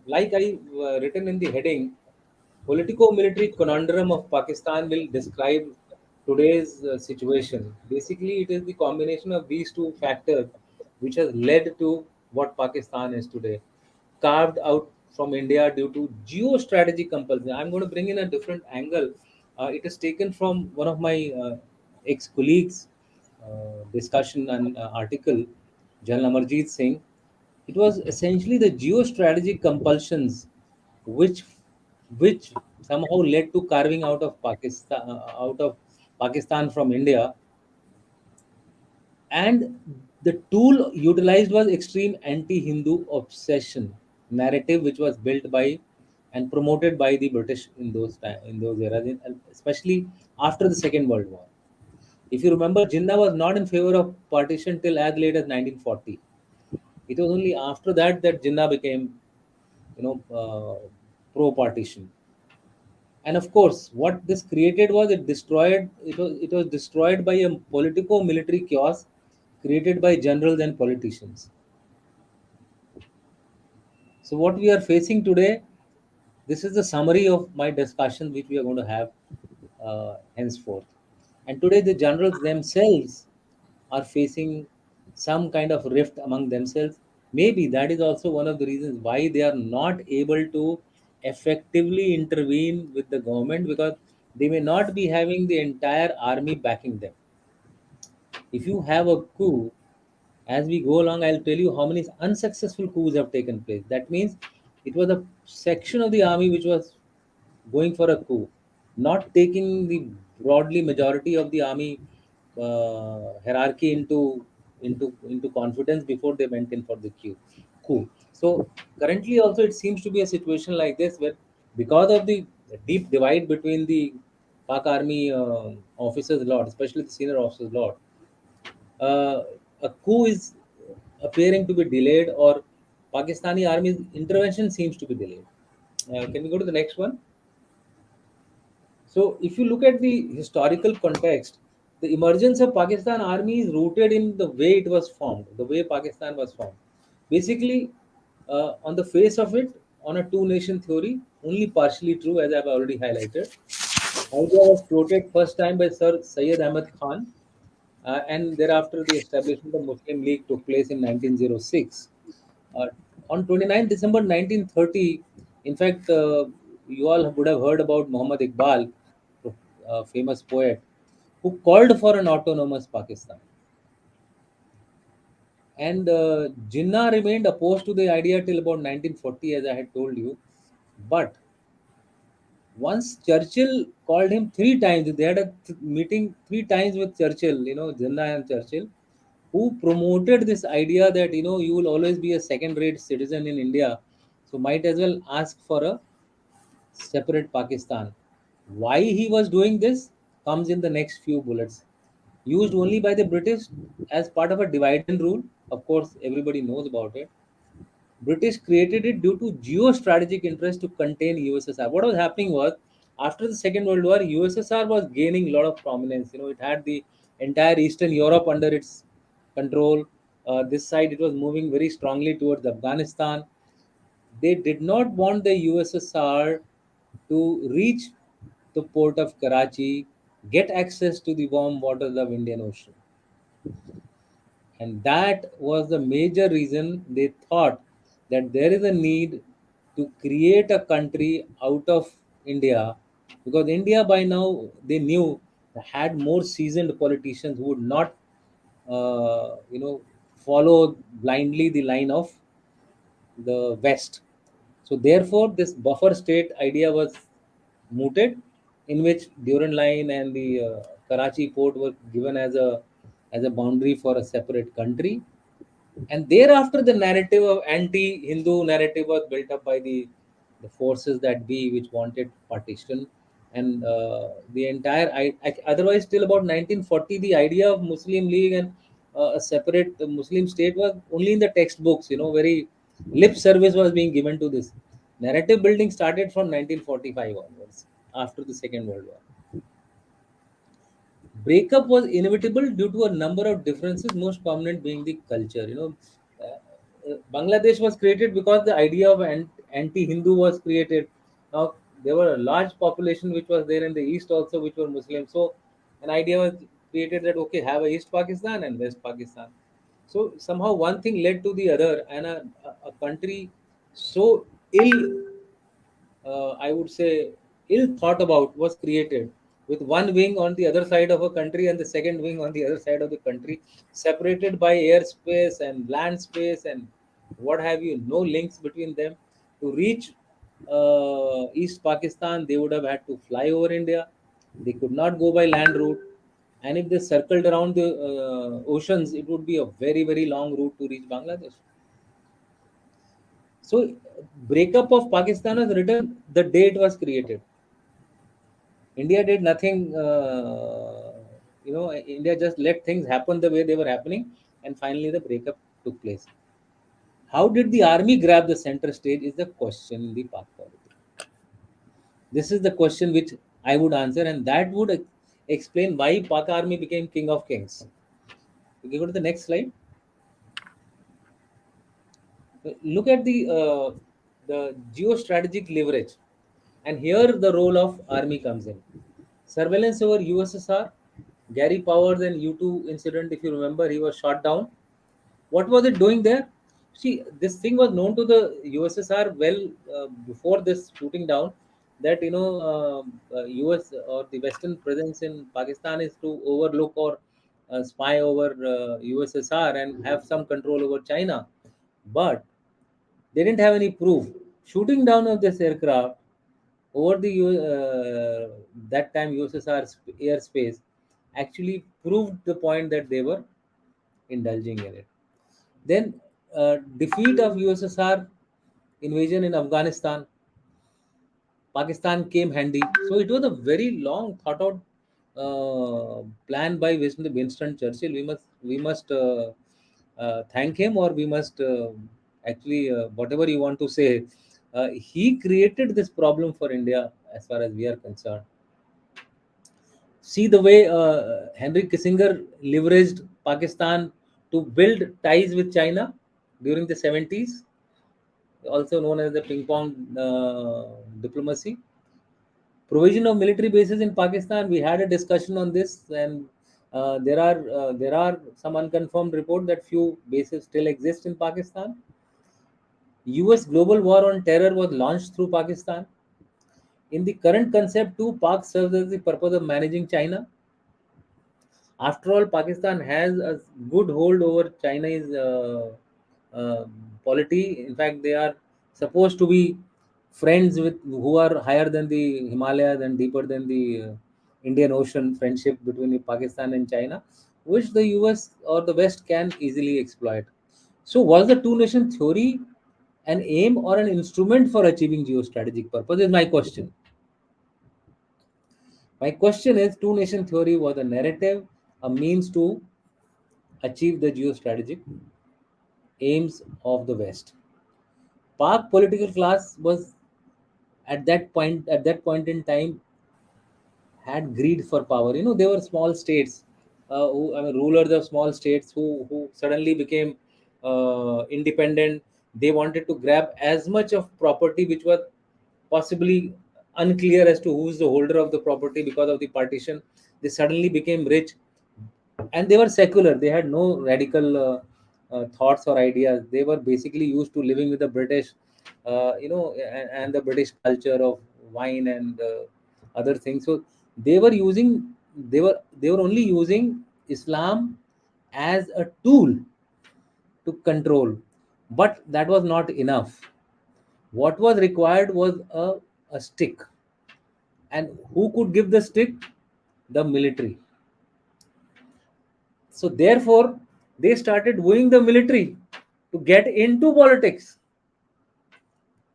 Like I written in the heading, politico-military conundrum of Pakistan will describe today's situation. Basically, it is the combination of these two factors which has led to what Pakistan is today, carved out from India due to geostrategic compulsion. I'm going to bring in a different angle. It is taken from one of my ex-colleagues' discussion and article, General Amarjit Singh. It was essentially the geostrategic compulsions which which somehow led to carving out of Pakistan from India, and the tool utilized was extreme anti-Hindu obsession narrative, which was built by and promoted by the British in those eras, especially after the Second World War. If you remember, Jinnah was not in favor of partition till as late as 1940. It was only after that that Jinnah became, pro partition. And of course, what this created was it was destroyed by a politico military chaos created by generals and politicians. So what we are facing today, this is the summary of my discussion which we are going to have henceforth. And today the generals themselves are facing some kind of rift among themselves. Maybe that is also one of the reasons why they are not able to effectively intervene with the government, because they may not be having the entire army backing them. If you have a coup, as we go along, I'll tell you how many unsuccessful coups have taken place. That means it was a section of the army which was going for a coup, not taking the broadly majority of the army hierarchy into confidence before they went in for the coup. So currently, also it seems to be a situation like this, where because of the deep divide between the Pak army officers lot, especially the senior officers lot, uh, a coup is appearing to be delayed, or Pakistani army's intervention seems to be delayed. Can we go to the next one? So, if you look at the historical context, the emergence of Pakistan army is rooted in the way it was formed, the way Pakistan was formed. Basically, on the face of it, on a two-nation theory, only partially true, as I've already highlighted. Idea was floated first time by Sir Syed Ahmad Khan, and thereafter the establishment of Muslim League took place in 1906. Uh, on 29 December 1930, in fact, you all would have heard about Muhammad Iqbal, a famous poet, who called for an autonomous Pakistan. And Jinnah remained opposed to the idea till about 1940, as I had told you. But once Churchill called him three times, they had a meeting three times with Churchill, Jinnah and Churchill, who promoted this idea that you will always be a second-rate citizen in India, so might as well ask for a separate Pakistan. Why he was doing this comes in the next few bullets. Used only by the British as part of a divide and rule. Of course, everybody knows about it. British created it due to geostrategic interest to contain USSR. What was happening was, after the Second World War, USSR was gaining a lot of prominence. It had the entire Eastern Europe under its control. This side, it was moving very strongly towards Afghanistan. They did not want the USSR to reach the port of Karachi, get access to the warm waters of Indian Ocean. And that was the major reason they thought that there is a need to create a country out of India, because India by now they knew had more seasoned politicians who would not, follow blindly the line of the West. So therefore, this buffer state idea was mooted, in which Durand Line and the Karachi port were given as a boundary for a separate country. And thereafter, the narrative of anti-Hindu narrative was built up by the forces that be which wanted partition, and the entire otherwise till about 1940 the idea of Muslim League and a separate Muslim state was only in the textbooks. Very lip service was being given to this. Narrative building started from 1945 onwards, after the Second World War. Breakup was inevitable due to a number of differences, most prominent being the culture. Uh, Bangladesh was created because the idea of anti-Hindu was created. Now there were a large population which was there in the east also, which were Muslim. So an idea was created that okay, have a East Pakistan and West Pakistan. So somehow one thing led to the other, and a country so ill, I would say, ill thought about was created, with one wing on the other side of a country and the second wing on the other side of the country, separated by airspace and land space and what have you, no links between them. To reach East Pakistan, they would have had to fly over India. They could not go by land route. And if they circled around the oceans, it would be a very, very long route to reach Bangladesh. So, breakup of Pakistan was written the day it was created. India did nothing. India just let things happen the way they were happening, and finally the breakup took place. How did the army grab the center stage? Is the question in the Pak politics. This is the question which I would answer, and that would explain why Pak army became king of kings. We go to the next slide. Look at the geostrategic leverage, and here the role of army comes in. Surveillance over USSR, Gary Powers and U2 incident. If you remember, he was shot down. What was it doing there? See, this thing was known to the USSR well before this shooting down. That US or the Western presence in Pakistan is to overlook or spy over USSR and have some control over China. But they didn't have any proof. Shooting down of this aircraft over the that time USSR airspace actually proved the point that they were indulging in it. Then defeat of USSR invasion in Afghanistan, Pakistan came handy. So it was a very long thought out plan by Winston Churchill. We must thank him, or we must actually whatever you want to say. He created this problem for India as far as we are concerned. See the way Henry Kissinger leveraged Pakistan to build ties with China during the 70s, also known as the ping pong diplomacy. Provision of military bases in Pakistan. We had a discussion on this, and there are some unconfirmed report that few bases still exist in Pakistan. U.S. global war on terror was launched through Pakistan. In the current concept, too, Pak serves as the purpose of managing China. After all, Pakistan has a good hold over Chinese uh, polity. In fact, they are supposed to be friends with who are higher than the Himalayas and deeper than the Indian Ocean friendship between Pakistan and China, which the US or the West can easily exploit. So, was the two nation theory an aim or an instrument for achieving geostrategic purpose? Is my question. My question is, two nation theory was a narrative, a means to achieve the geostrategic aims of the West. Pak political class was at that point in time had greed for power. They were small states, rulers of small states who suddenly became independent. They wanted to grab as much of property which was possibly unclear as to who is the holder of the property because of the partition. They suddenly became rich, and they were secular. They had no radical thoughts or ideas. They were basically used to living with the British, and the British culture of wine and other things. So they were only using Islam as a tool to control, but that was not enough. What was required was a stick, and who could give the stick? The military. So therefore, they started wooing the military to get into politics.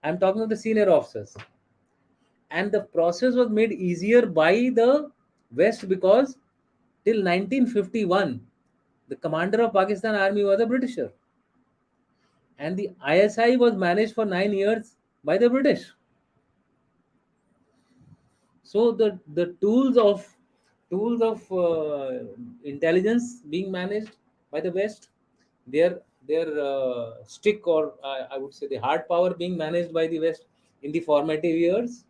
I'm talking of the senior officers. And the process was made easier by the West because till 1951, the commander of Pakistan Army was a Britisher. And the ISI was managed for 9 years by the British. So the tools of intelligence being managed by the West, their their stick, or I would say the hard power being managed by the West in the formative years.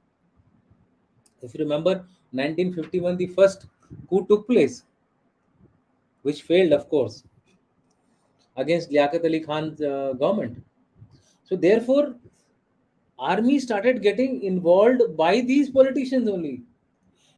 If you remember, 1951, the first coup took place, which failed, of course, against Liaquat Ali Khan's government. So therefore, army started getting involved by these politicians only.